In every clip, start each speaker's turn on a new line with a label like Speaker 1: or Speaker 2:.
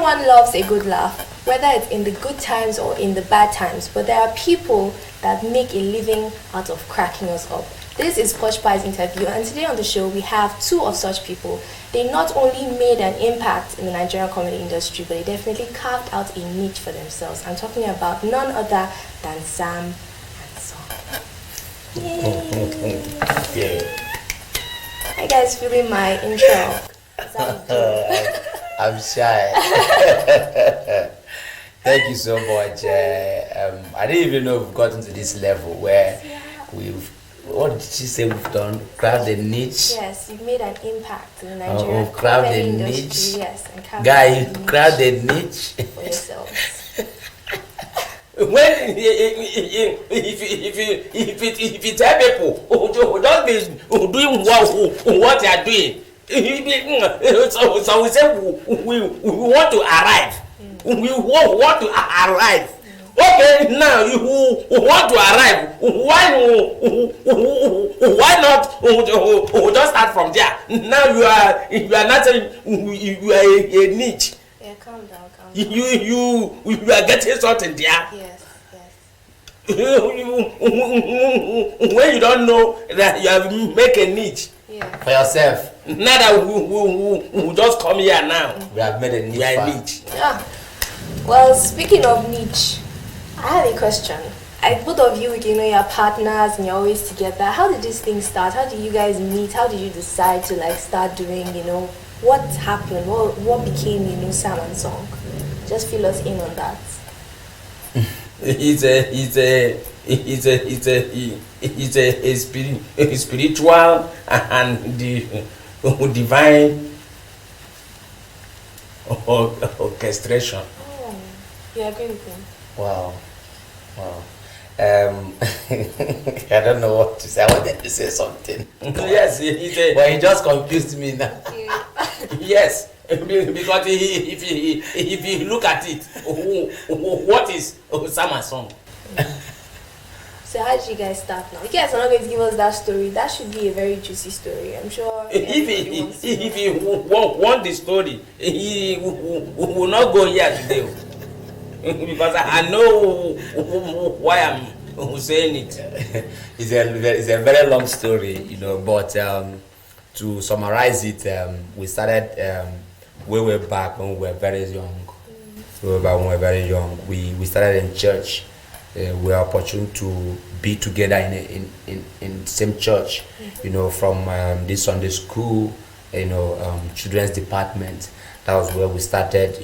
Speaker 1: Everyone loves a good laugh, whether it's in the good times or in the bad times, but there are people that make a living out of cracking us up. This is Posh Pie's interview, and today on the show we have two of such people. They not only made an impact in the Nigerian comedy industry, but they definitely carved out a niche for themselves. I'm talking about none other than Sam and Song. Yay!
Speaker 2: Yeah.
Speaker 1: How you guys feeling my intro?
Speaker 2: I'm shy. Thank you so much. I didn't even know we've gotten to this level where what did she say we've done? Craft a niche?
Speaker 1: Yes, you've made an impact in the Nigerian
Speaker 2: craft
Speaker 1: comedy
Speaker 2: a
Speaker 1: industry.
Speaker 2: niche?
Speaker 1: Yes, and carved
Speaker 2: Guy,
Speaker 1: out a
Speaker 2: you
Speaker 1: niche
Speaker 2: craft a niche?
Speaker 1: for yourselves.
Speaker 3: When if you tell people who don't be doing what they are doing, so we say we want to arrive. We want to arrive. Okay, now you want to arrive. Why not just start from there? Now you are not you are a niche.
Speaker 1: Yeah, calm down.
Speaker 3: You are getting something there.
Speaker 1: Yes.
Speaker 3: When you don't know that you have make a niche.
Speaker 1: Yeah.
Speaker 2: For yourself.
Speaker 3: Now that we just come here now.
Speaker 2: We have made a niche.
Speaker 3: We are a niche.
Speaker 1: Yeah. Well, speaking of niche, I have a question. Both of you, you're partners and you're always together. How did this thing start? How did you guys meet? How did you decide to start doing, what happened? What became, Sam and Song? Just fill us in on that.
Speaker 3: It's a spiritual and the divine orchestration.
Speaker 1: Oh, you agree with me?
Speaker 2: Wow. I don't know what to say. I wanted to say something.
Speaker 3: Yes,
Speaker 2: but he just confused me now.
Speaker 3: Yes, because if you look at it, what is Sam and Song?
Speaker 1: So how did you guys start now? You guys are not going to give us that story. That should be a very juicy story. I'm sure.
Speaker 3: If you want the story, he will not go here today. Because I know why I'm saying it.
Speaker 2: It's a very long story, but to summarize it, we started way back when we were very young. We started in church. We were opportune to be together in the same church, from this Sunday school, children's department. That was where we started,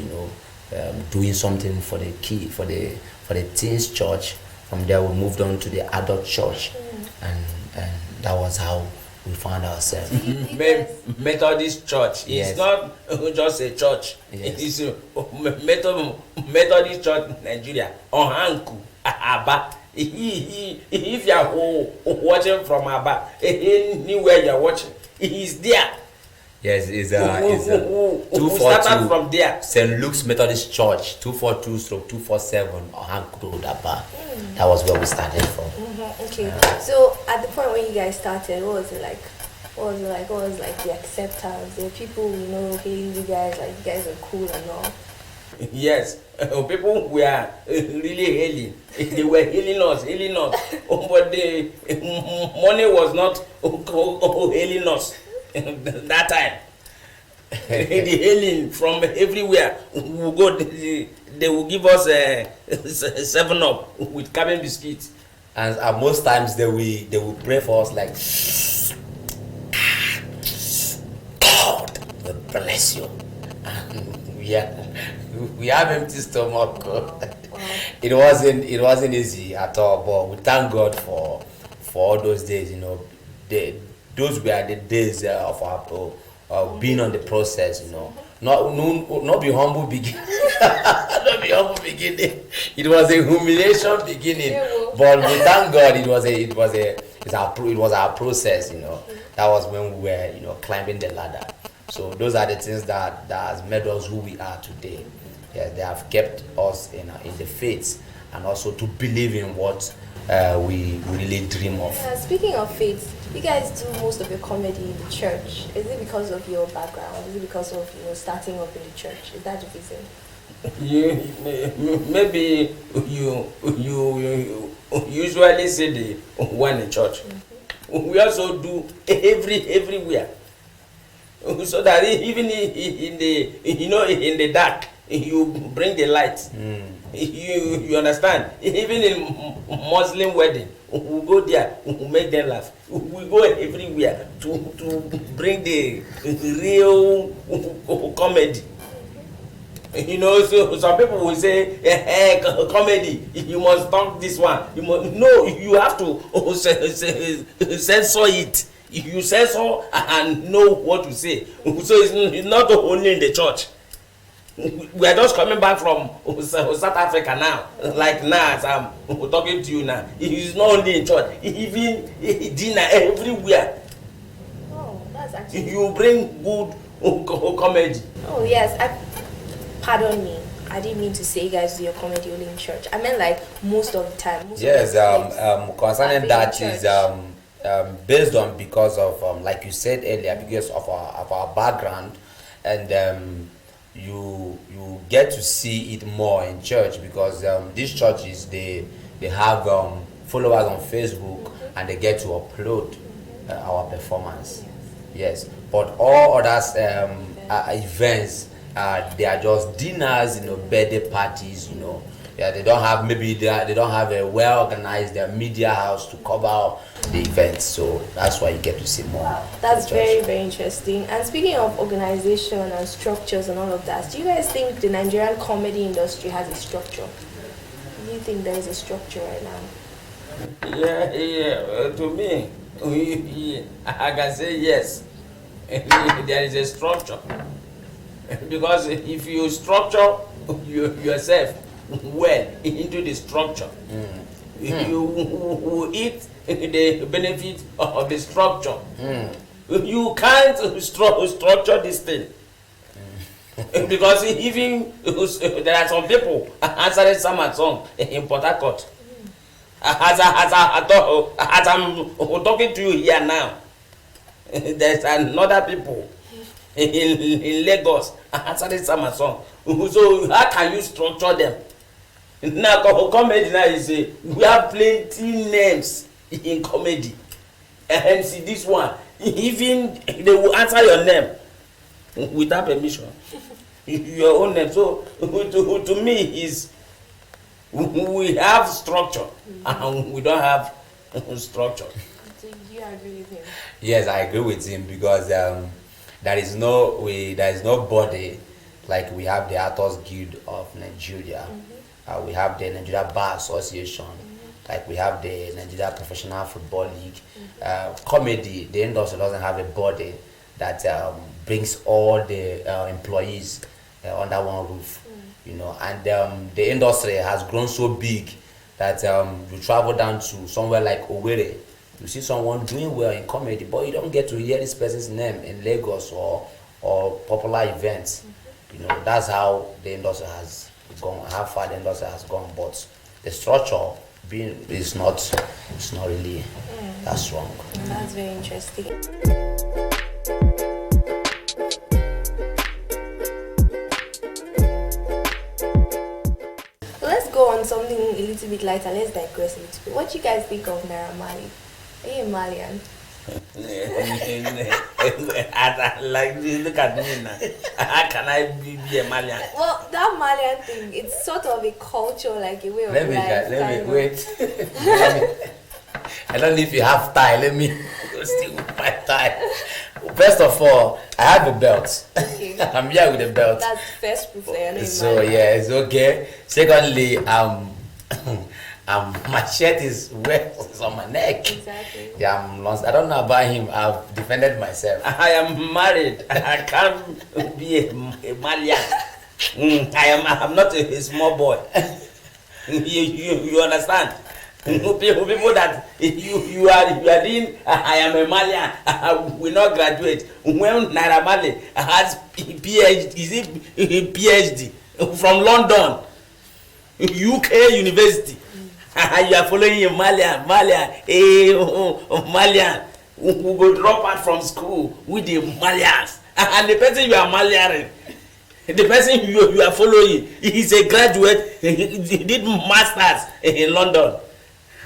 Speaker 2: doing something for the for the teens church. From there we moved on to the adult church, and that was how we found ourselves.
Speaker 3: Methodist church.
Speaker 2: Yes.
Speaker 3: It's not just a church.
Speaker 2: Yes.
Speaker 3: It's a Methodist church Nigeria. Ohanku, Aba. If you are watching from Aba, anywhere you are watching, he's there.
Speaker 2: Yes, it's
Speaker 3: we started from there.
Speaker 2: St. Luke's Methodist Church, 242/247 Ohanku Road, Aba. That was where we started from.
Speaker 1: Okay. So at the point when you guys started, what was it like? What was the acceptance? The people hailing you guys, you guys are cool and all.
Speaker 3: Yes, people were really hailing. They were hailing us, but the money was not hailing us that time. The hailing from everywhere. We will go. They will give us a 7-Up with cabin biscuits.
Speaker 2: And most times they will pray for us like, God will bless you. We have empty stomach. It wasn't easy at all, but we thank God for all those days. Those were the days of our being on the process. Not be humble beginning. Not be humble beginning. It was a humiliation beginning, but we thank God it was our process. That was when we were climbing the ladder. So those are the things that has made us who we are today. Yeah, they have kept us in the faith, and also to believe in what we really dream of.
Speaker 1: Yeah, speaking of faith, you guys do most of your comedy in the church. Is it because of your background? Is it because of starting up in the church? Is that the reason?
Speaker 3: maybe you usually see the one in church. We also do everywhere, so that even in the in the dark you bring the light. You understand? Even in Muslim wedding, we go there, we make them laugh. We go everywhere to bring the real comedy. So some people will say, hey, comedy, you must talk this one. No, you have to censor it. You censor and know what to say. So it's not only in the church. We are just coming back from South Africa now. Like now, as I'm talking to you now. It's not only in church, even dinner everywhere.
Speaker 1: Oh, that's actually.
Speaker 3: You bring good comedy.
Speaker 1: Oh yes, pardon me. I didn't mean to say you guys do your comedy only in church. I meant like most of the time.
Speaker 2: Yes, concerning that is based on because of like you said earlier, because of our background, and you get to see it more in church because these churches they have followers on Facebook and they get to upload our performance. Yes, but all others events they are just dinners, birthday parties, Yeah, they don't have they don't have a well organized media house to cover the events, so that's why you get to see more.
Speaker 1: Wow, that's very, very interesting. And speaking of organization and structures and all of that, do you guys think the Nigerian comedy industry has a structure? Do you think there is a structure right now?
Speaker 3: Yeah. To me, I can say yes. There is a structure. Because if you structure yourself well into the structure, you will eat the benefit of the structure. You can't structure this thing. Because even there are some people answering some song in Port Harcourt. As I'm talking to you here now, there's another people in Lagos answering some song. So how can you structure them? Now comedy now is we have plenty names in comedy, and see this one, even they will answer your name without permission, your own name. So to me is we have structure and we don't have structure.
Speaker 1: Do you agree with him?
Speaker 2: Yes, I agree with him because there is no body like we have the Actors Guild of Nigeria. We have the Nigeria Bar Association, like we have the Nigeria Professional Football League. Comedy, the industry doesn't have a body that brings all the employees under one roof, and the industry has grown so big that you travel down to somewhere like Owerri, you see someone doing well in comedy, but you don't get to hear this person's name in Lagos or popular events. That's how the industry has gone, how far the industry has gone, but the structure is not really that strong.
Speaker 1: That's very interesting. Let's go on something a little bit lighter. Let's digress a little bit. What do you guys think of Naira Marley? Are you a Marlian?
Speaker 3: Like, look at me now. How can I be a Marlian?
Speaker 1: Well, that Marlian thing, it's sort of a culture, like a way of life.
Speaker 2: Let me wait. I don't know if you have tie. Let me go still with my tie. First of all, I have a belt.
Speaker 1: Okay.
Speaker 2: I'm here with a belt.
Speaker 1: That's first proof that you're not
Speaker 2: So yeah, it's okay. Secondly, my shirt is wet. It's on my neck.
Speaker 1: Exactly.
Speaker 2: Yeah, I'm lost. I don't know about him. I've defended myself.
Speaker 3: I am married. I can't be a Malian. I'm not a small boy. You understand? People that you are doing, I am a Malian, I will not graduate. When Naira Marley has PhD, is it PhD from London, UK University, you are following a Malian, Malian, who will drop out from school with the Malians, and the person you are Malian, The person you are following, he's a graduate. He did masters in London.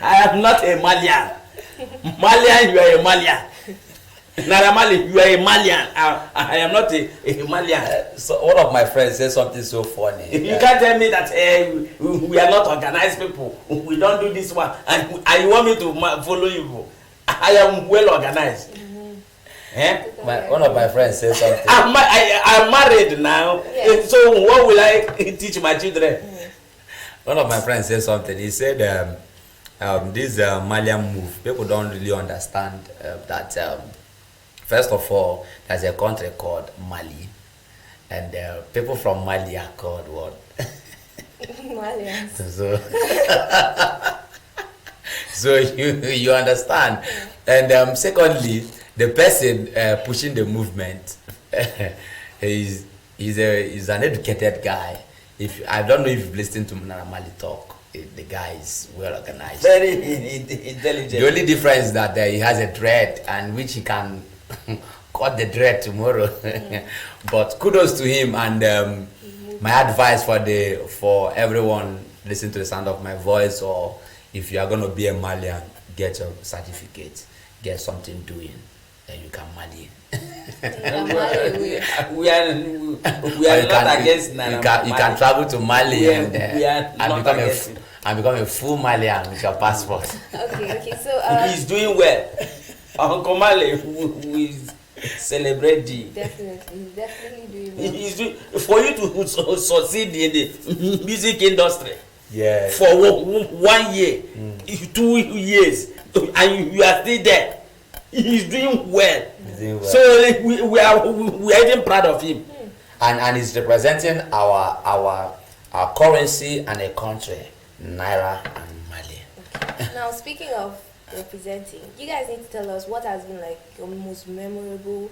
Speaker 3: I am not a Malian. Malian, you are a Malian. Naira Marley, you are a Malian. I am not a Malian.
Speaker 2: So one of my friends said something so funny.
Speaker 3: You can't tell me that we are not organized people. We don't do this one, and you want me to follow you. I am well organized.
Speaker 2: One of my friends said something.
Speaker 3: I'm married now, yes. So what will I teach my children?
Speaker 2: One of my friends said something. He said this Malian move, people don't really understand that. First of all, there's a country called Mali, and people from Mali are called what?
Speaker 1: Marlians.
Speaker 2: So you understand. And secondly, the person pushing the movement is an educated guy. I don't know if you've listened to Naira Marley talk. The guy is well organized,
Speaker 3: very intelligent.
Speaker 2: The only difference is that he has a dread, and which he can cut the dread tomorrow. But kudos to him, and my advice for everyone listening to the sound of my voice, or if you are going to be a Malian, get your certificate, get something doing, then you can marry.
Speaker 3: We are not against
Speaker 2: you can travel to Mali and become a full Malian with your passport.
Speaker 1: Okay, so
Speaker 3: he's doing well. Uncle Mali, we celebrate you.
Speaker 1: Definitely, he's definitely doing well.
Speaker 3: He's doing, for you to succeed in the music industry.
Speaker 2: Yeah.
Speaker 3: For 1 year, 2 years, and you are still there. He's doing well. So we are even proud of him.
Speaker 2: And he's representing our currency and a country, Naira and Mali.
Speaker 1: Okay. Now, speaking of representing, you guys need to tell us what has been like your most memorable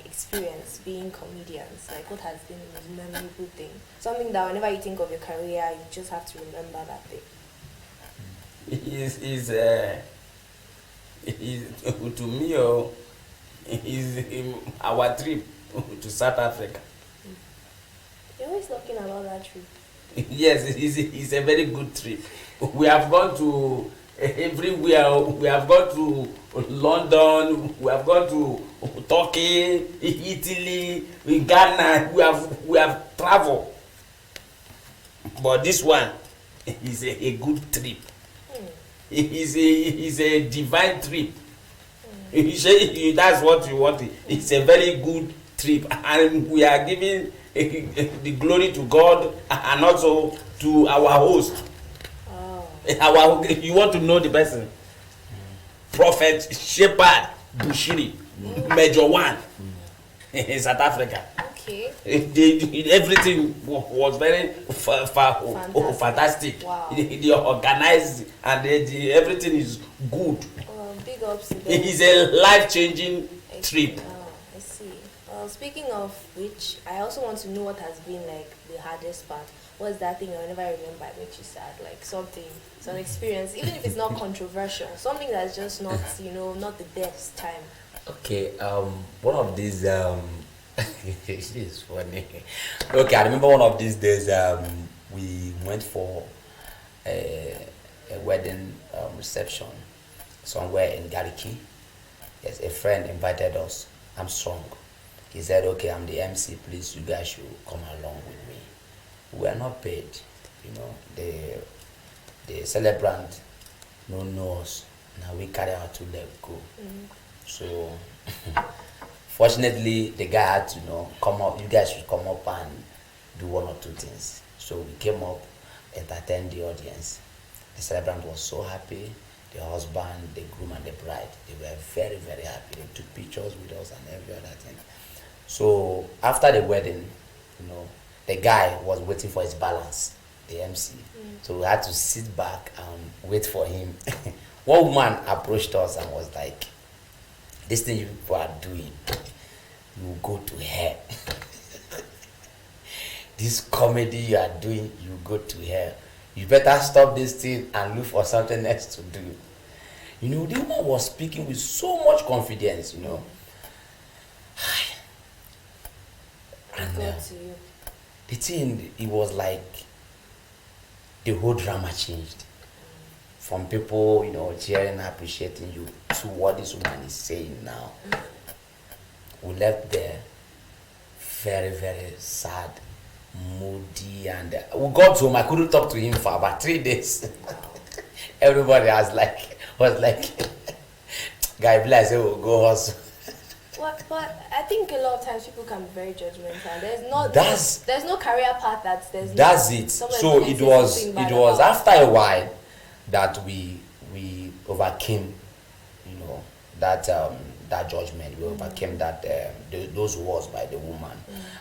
Speaker 1: experience being comedians. Like, what has been the most memorable thing? Something that whenever you think of your career, you just have to remember that thing.
Speaker 3: To me, is our trip to South Africa.
Speaker 1: You're always talking about that trip.
Speaker 3: Yes, it's a very good trip. We have gone to everywhere. We have gone to London. We have gone to Turkey, Italy, Ghana. We have traveled. But this one is a good trip. It's a divine trip. That's what you want. It's a very good trip, and we are giving the glory to God and also to our host. You want to know the person? Prophet Shepherd Bushiri, Major 1 in South Africa.
Speaker 1: Okay.
Speaker 3: Everything was very fantastic.
Speaker 1: Wow.
Speaker 3: They organized, and everything is good.
Speaker 1: Big ups to them.
Speaker 3: It is a life-changing trip.
Speaker 1: I see. Speaking of which, I also want to know what has been like the hardest part. What's that thing I never remember makes you sad? Like some experience, even if it's not controversial, something that's just not, not the best time.
Speaker 2: Okay, one of these this is funny. Okay, I remember one of these days we went for a wedding reception somewhere in Gariki. Yes, a friend invited us. I'm strong. He said, okay, I'm the MC, please, you guys should come along with me. We are not paid, the celebrant don't know us. Now we carry our 2 leg go. So fortunately the guy had to come up, you guys should come up and do 1 or 2 things. So we came up, entertained the audience. The celebrant was so happy. The husband, the groom and the bride, they were very, very happy. They took pictures with us and every other thing. So after the wedding, the guy was waiting for his balance, the MC. So we had to sit back and wait for him. One woman approached us and was like, this thing you people are doing, you will go to hell. This comedy you are doing, you will go to hell. You better stop this thing and look for something else to do. The woman was speaking with so much confidence, And
Speaker 1: Go to you.
Speaker 2: the thing, it was like the whole drama changed from people, cheering and appreciating you to what this woman is saying now. We left there very, very sad, moody, and we got home. I couldn't talk to him for about 3 days. Everybody was like, guy, bless you, we'll go hustle.
Speaker 1: But I think a lot of times people can be very judgmental. There's no career path
Speaker 2: that's it. So it was after a while that we overcame, that judgment. We overcame that those words by the woman.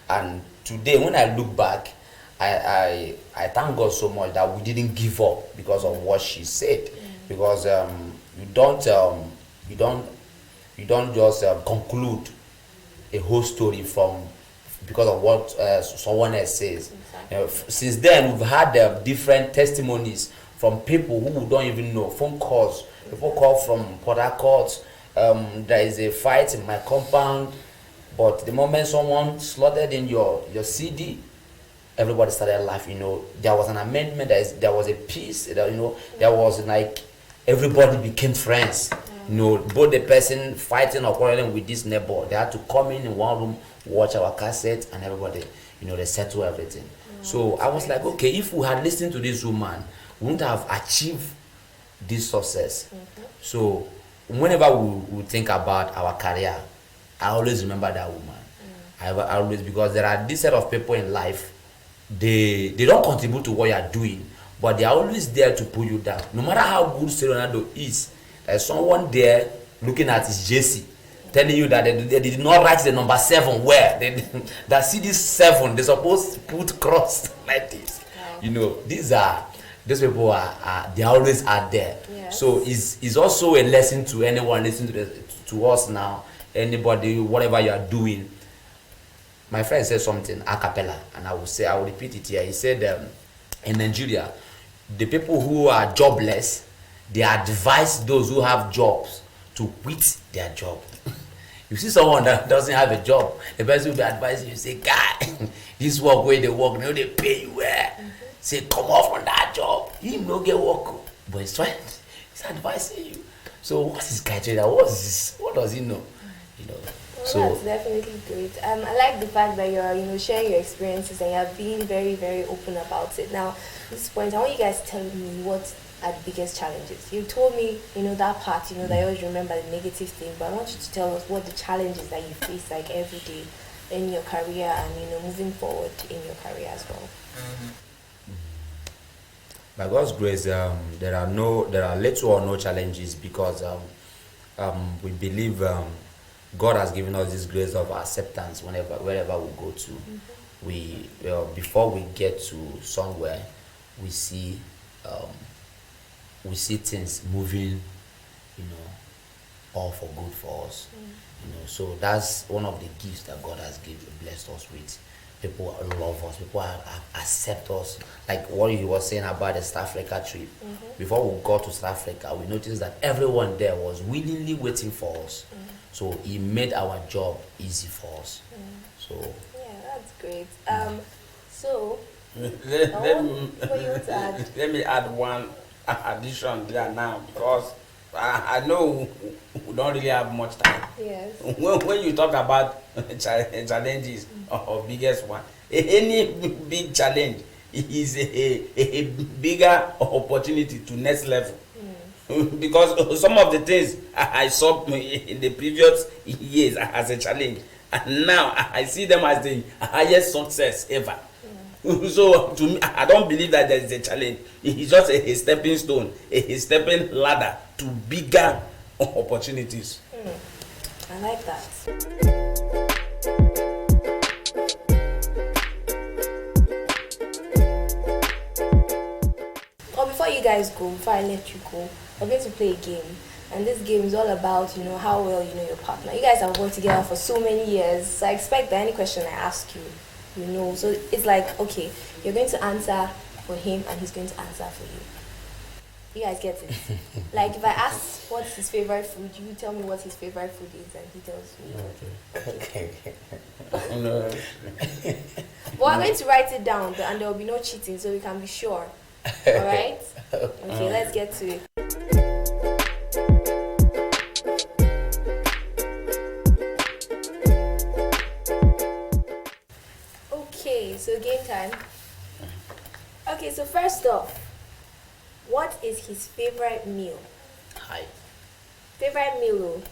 Speaker 2: And today, when I look back, I thank God so much that we didn't give up because of what she said. Because you don't just conclude a whole story because of what someone else says.
Speaker 1: Exactly.
Speaker 2: Since then, we've had different testimonies from people who don't even know. Phone calls, people call from Port Harcourt. There is a fight in my compound, but the moment someone slaughtered in your CD, everybody started laughing. There was an amendment. There was a peace. There was like everybody became friends. Both the person fighting or quarreling with this neighbor, they had to come in one room, watch our cassette, and everybody, they settle everything. So I was like, okay, if we had listened to this woman, we wouldn't have achieved this success. So whenever we think about our career, I always remember that woman. I always, because there are this set of people in life, they don't contribute to what you are doing, but they are always there to pull you down. No matter how good Ronaldo is, there's someone there looking at his JC, telling you that they did not write the number 7 where that see this 7, they're supposed to put cross like this. These people they always are there.
Speaker 1: Yes.
Speaker 2: So it's also a lesson to anyone listening to us now. Anybody, whatever you are doing. My friend said something a cappella, and I will repeat it here. He said, in Nigeria, the people who are jobless, they advise those who have jobs to quit their job. You see someone that doesn't have a job, the person will be advising you, say, guy, this work where they work, they pay you well. Say, come off from that job. You no get work. But he's advising you. So what's his criteria? What does he know?
Speaker 1: That's definitely great. I like the fact that you're sharing your experiences and you're being very, very open about it. Now, at this point, I want you guys to tell me what are the biggest challenges. You told me, that part, that you always remember the negative thing, but I want you to tell us what the challenges that you face like every day in your career and moving forward in your career as well.
Speaker 2: By God's grace, there are little or no challenges because we believe God has given us this grace of acceptance wherever we go to. We before we get to somewhere, we see things moving, all for good for us. So that's one of the gifts that God has blessed us with. People love us, people accept us. Like what he was saying about the South Africa trip. Before we got to South Africa, we noticed that everyone there was willingly waiting for us. So he made our job easy for us. So
Speaker 1: yeah, that's great. So
Speaker 3: let me add one addition there now, because I know we don't really have much time.
Speaker 1: Yes.
Speaker 3: When you talk about challenges or biggest one, any big challenge is a bigger opportunity to next level. Because some of the things I saw in the previous years as a challenge, and now I see them as the highest success ever. So to me, I don't believe that there is a challenge. It's just a stepping stone, a stepping ladder to bigger opportunities.
Speaker 1: I like that. Before you guys go, before I let you go, we're going to play a game. And this game is all about, how well you know your partner. You guys have worked together for so many years. So I expect that any question I ask you, So it's like, okay, you're going to answer for him and he's going to answer for you. You guys get it? Like if I ask what's his favorite food, you tell me what his favorite food is and he tells me.
Speaker 2: okay.
Speaker 1: But But I'm going to write it down, and there will be no cheating, so we can be sure. All right? Okay, let's get to it. Okay, so game time. Okay, so first off, what is his favorite meal?
Speaker 2: Hi.
Speaker 1: Favorite meal? Oh.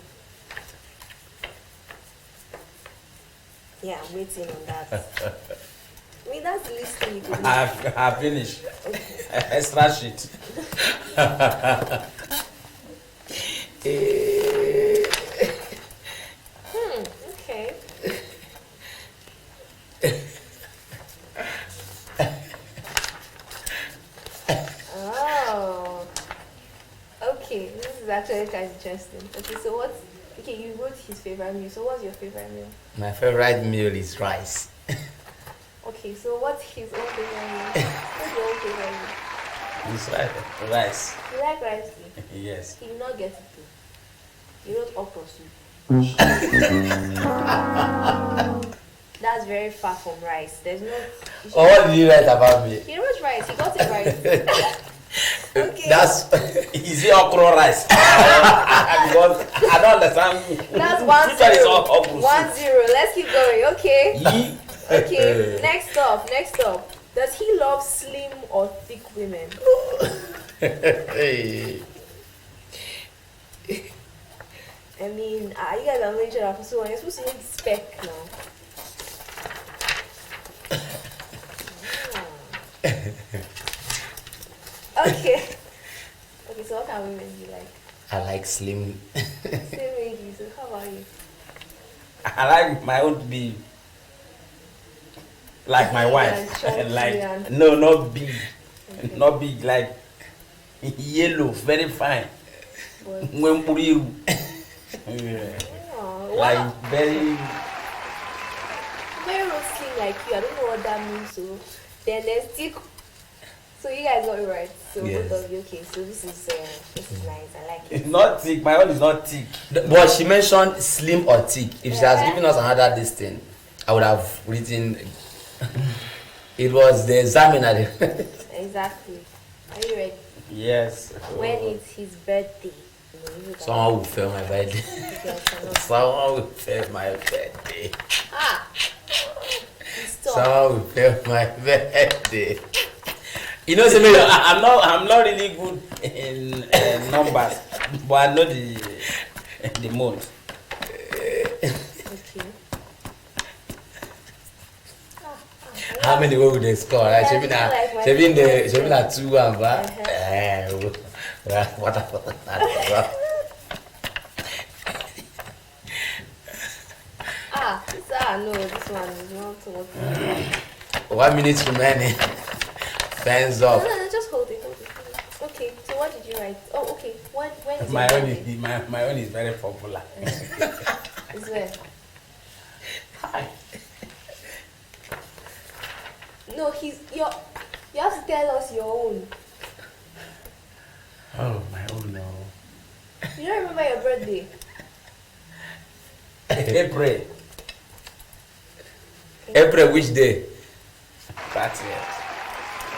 Speaker 1: Yeah, I'm waiting on that. I mean, that's the least thing you can do.
Speaker 3: I've finished. Extra sheet.
Speaker 1: Okay. Oh. Okay, this is actually kind of interesting. Okay, so what's... Okay, you wrote his favorite meal. So what's your favorite meal?
Speaker 2: My favorite meal is rice.
Speaker 1: Okay, so what's his own favorite meal? What's your own favorite meal?
Speaker 3: It's rice.
Speaker 1: You like rice too?
Speaker 3: Yes.
Speaker 1: He did not get it too. He wrote okra soup. That's very far from rice. There's no...
Speaker 2: Oh, what did you write about me?
Speaker 1: He wrote rice. He got it right. Okay.
Speaker 3: That's easy okra rice. Because I don't understand.
Speaker 1: That's
Speaker 3: Which one is
Speaker 1: 1-0.
Speaker 3: okra soup?
Speaker 1: 1-0. Let's keep going. Okay.
Speaker 3: Yee.
Speaker 1: Okay. Next up. Does he love slim or thick women?
Speaker 2: Hey.
Speaker 1: I mean, you guys are mentioned after so you're supposed to use spec now. Okay. Okay, so what kind of women do you like?
Speaker 2: I like slim.
Speaker 1: Same age, so how about you?
Speaker 3: I like my own to be like my wife.
Speaker 1: chunky
Speaker 3: Like
Speaker 1: and-
Speaker 3: no, not big,
Speaker 1: Okay.
Speaker 3: not big. Like yellow, very fine.
Speaker 1: But,
Speaker 3: Mwempuriru.
Speaker 1: oh,
Speaker 3: Like
Speaker 1: wow.
Speaker 3: very.
Speaker 1: Very roasting like you. I don't know what that means. So then there's thick. So you guys got it right. So
Speaker 2: Yes.
Speaker 1: both of you, okay. So this is nice. I like it.
Speaker 3: It's not thick. My own is not thick.
Speaker 2: But she mentioned slim or thick. If she has given us another this thing, I would have written. It was the examiner.
Speaker 1: Exactly. Are you ready?
Speaker 3: Yes.
Speaker 1: When it's his birthday.
Speaker 2: Someone will fail my birthday.
Speaker 1: You guys cannot-
Speaker 2: Someone will fail my birthday.
Speaker 1: Ah. Stop.
Speaker 2: Someone will fail my birthday. You know, Semelo,
Speaker 3: I'm not really good in numbers, but I know the month.
Speaker 1: Okay.
Speaker 2: how many would they score? Right?
Speaker 1: Yeah,
Speaker 2: She been
Speaker 1: like my
Speaker 2: she been
Speaker 1: favorite.
Speaker 2: she been at 2-1, but what?
Speaker 1: No, this one is not working.
Speaker 2: 1 minute remaining. Fans up.
Speaker 1: No, just hold it. Okay, so what did you write? Oh, okay. When is
Speaker 3: My
Speaker 1: your
Speaker 3: own
Speaker 1: birthday?
Speaker 3: is my own is very popular.
Speaker 1: Is when?
Speaker 3: Hi.
Speaker 1: No, you have to tell us your own.
Speaker 3: Oh, my own no.
Speaker 1: You don't remember your birthday?
Speaker 3: April.
Speaker 2: April which day?
Speaker 3: 30th.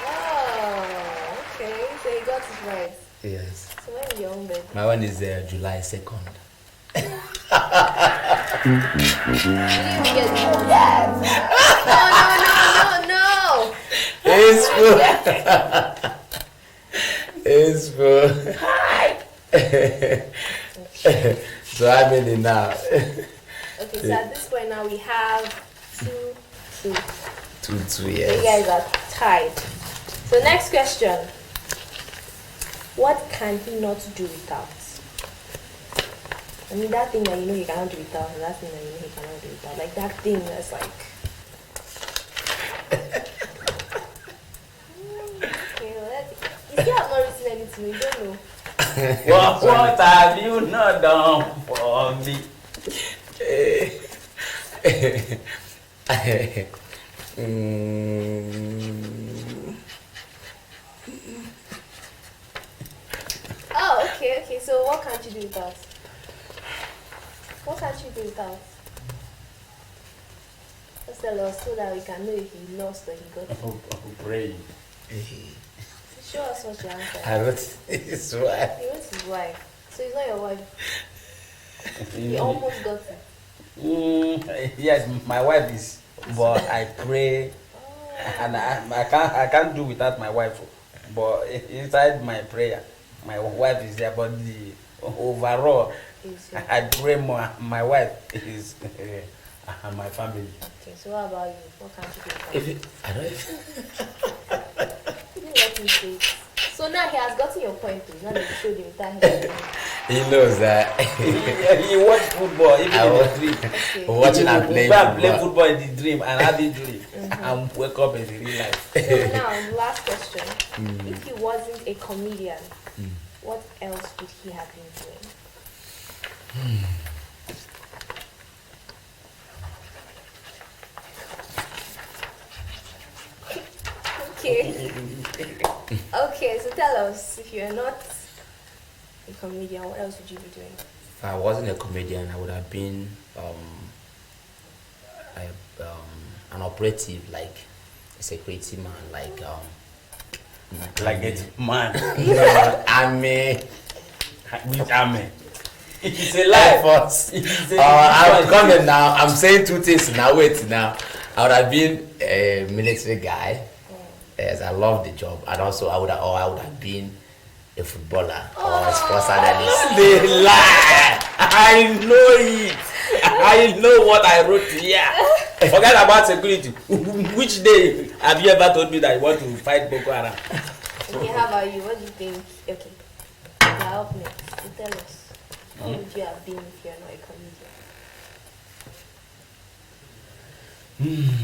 Speaker 1: Oh, okay. So you got it right.
Speaker 2: Yes.
Speaker 1: So when is your own birthday?
Speaker 2: My one is July 2nd.
Speaker 1: You didn't get it. Yes. No.
Speaker 2: It's full. It's full. So I'm in it now.
Speaker 1: Okay, so at this point now we have 2-2.
Speaker 2: 2-2,
Speaker 1: So you
Speaker 2: yes.
Speaker 1: guys are tied. So next question. What can he not do without? I mean that thing that you know he cannot do without, and that thing that you know he cannot do without. Like that thing that's like... Okay, you still have not written anything, you don't know.
Speaker 3: What have you not done for me?
Speaker 1: Oh, okay. So what can't you do without? What can't you do without? Just tell us so that we can know if he lost or he got it.
Speaker 3: Pray.
Speaker 1: Show us what your answer is.
Speaker 2: I wrote his wife.
Speaker 1: He wrote his wife. So it's not your wife. He almost got it.
Speaker 3: Yes, my wife is, but I pray, and I can't do without my wife. But inside my prayer, my wife is there. But the overall, I pray more. My wife is and my family.
Speaker 1: Okay, so what about you? What can't you do?
Speaker 2: I don't.
Speaker 1: You let me say. So now he has gotten your point too. Now that you showed him that
Speaker 2: He knows that.
Speaker 3: He watch football even in the dream.
Speaker 1: Okay.
Speaker 2: Watching and playing
Speaker 3: play football in the dream and have injury and wake up in the real life.
Speaker 1: So now, the last question. If he wasn't a comedian, what else would he have been doing? Okay. Okay, so tell us, if you're not a comedian, what else would you be doing?
Speaker 2: If I wasn't a comedian, I would have been an operative, like a security man, like
Speaker 3: Like a man.
Speaker 2: army.
Speaker 3: Which army? It's a lie.
Speaker 2: I'm coming now. I'm saying two things now. Wait now. I would have been a military guy. Yes, I love the job, and also I would have been a footballer or a sports analyst.
Speaker 3: They lie. I know it. I know what I wrote here. Forget about security. Which day have you ever told me that you want to fight Boko Haram?
Speaker 1: Okay, how about you? What do you think? Okay, help me. So tell us. What would you have been if you're not a comedian?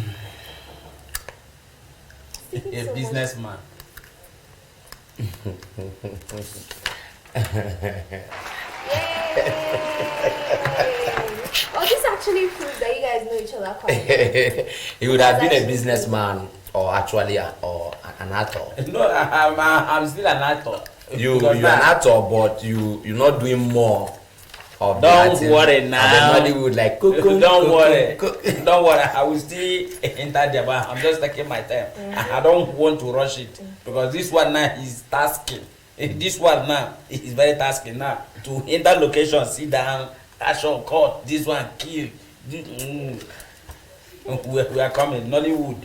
Speaker 3: A businessman.
Speaker 1: Oh, this actually proves that you guys know each other quite well.
Speaker 2: He would have been a businessman or actually an actor.
Speaker 3: No, I'm still an actor.
Speaker 2: You're an actor, but you're not doing more of
Speaker 3: Don't
Speaker 2: the
Speaker 3: worry now.
Speaker 2: Hollywood like
Speaker 3: Don't worry. Don't worry. I will still enter the bar. I'm just taking my time. I don't want to rush it because this one now is tasking. This one now is very tasking now. To enter location, sit down, action, cut. This one kill. We are coming. Nollywood.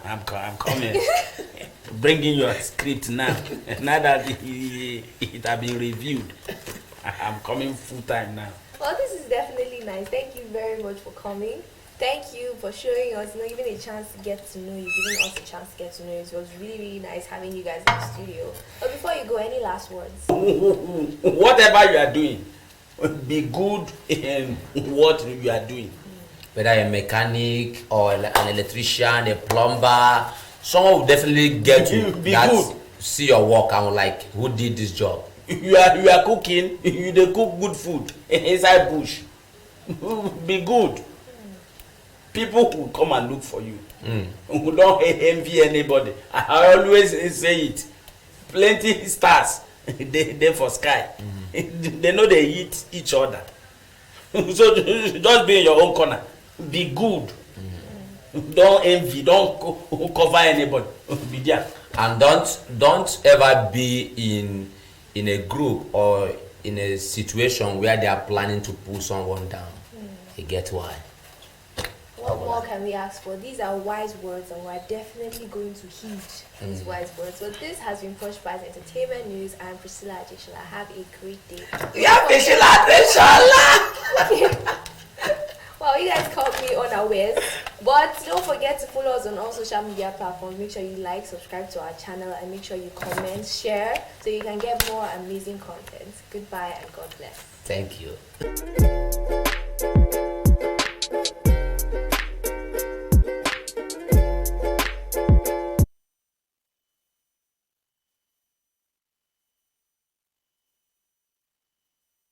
Speaker 3: I'm coming. Bringing your script now. Now that it has been reviewed. I'm coming full time now.
Speaker 1: Well, this is definitely nice. Thank you very much for coming. Thank you for showing us, giving a chance to get to know you, giving us a chance to get to know you. It was really, really nice having you guys in the studio. But before you go, any last words?
Speaker 3: Whatever you are doing, be good in what you are doing.
Speaker 2: Whether a mechanic or an electrician, a plumber, someone will definitely get to
Speaker 3: Be good.
Speaker 2: See your work and like, who did this job?
Speaker 3: You are cooking. You dey cook good food inside bush. Be good. People will come and look for you. Who don't envy anybody. I always say it. Plenty stars they for sky. They know they eat each other. So just be in your own corner. Be good. Don't envy. Don't cover anybody. Be there.
Speaker 2: And don't ever be in a group or in a situation where they are planning to pull someone down. You get why?
Speaker 1: What more can we ask for? These are wise words, and we're definitely going to heed these wise words. So this has been POSH Pies Entertainment News. I'm Priscilla Adeshola. Have a great day.
Speaker 2: Yeah, Priscilla Adeshola!
Speaker 1: Well, you guys caught me unawares. But don't forget to follow us on all social media platforms. Make sure you like, subscribe to our channel, and make sure you comment, share, so you can get more amazing content. Goodbye and God bless.
Speaker 2: Thank you.